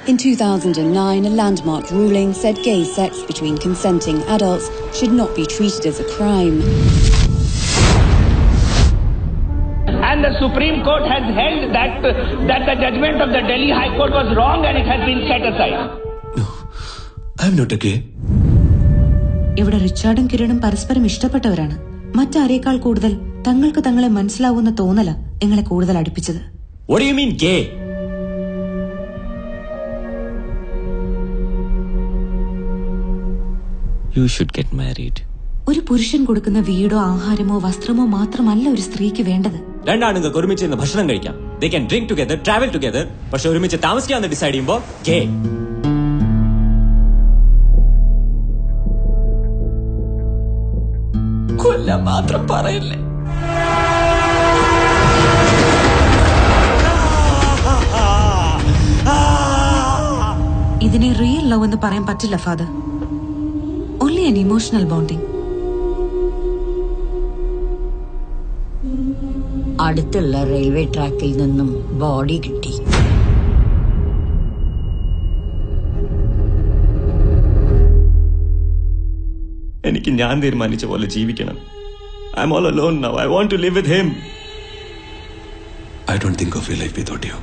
In 2009, a landmark ruling said gay sex between consenting adults should not be treated as a crime. And the Supreme Court has held that the judgment of the Delhi High Court was wrong and it has been set aside. No, I'm not gay. ഇവിടെ റിച്ചാർഡും കിരണും പരസ്പരം ഇഷ്ടപ്പെട്ടവരാണ്. മറ്റാരേക്കാൾ കൂടുതൽ തങ്ങൾക്ക് തങ്ങളെ മനസ്സിലാവുന്ന തോന്നല നിങ്ങളെ കൂടുതൽ അടുപ്പിച്ചത്. What do you mean gay? You should get married. ഒരു പുരുഷൻ കൊടുക്കുന്ന വീടോ ആഹാരമോ വസ്ത്രമോ മാത്രമല്ല ഒരു സ്ത്രീക്ക് വേണ്ടത്. രണ്ടാണുങ്ങൾക്ക് ഒരുമിച്ച് ഇരുന്ന് ഭക്ഷണം കഴിക്കാം. They can drink together, travel together. പക്ഷെ ഒരുമിച്ച് താമസിക്കാമെന്ന് ഡിസൈഡ് ചെയ്യുമ്പോൾ gay. കൊല്ലാൻ മാത്രം പറയില്ലേ. ഇതിനെ റിയൽ ലവ് എന്ന് പറയാൻ പറ്റില്ല father. Only an emotional bonding. അടുത്തുള്ള റെയിൽവേ ട്രാക്കിൽ നിന്നും ബോഡി കിട്ടി. എനിക്ക് ഞാൻ തീരുമാനിച്ച പോലെ ജീവിക്കണം. I'm all alone now. I want to live with him. I don't think of your life without you.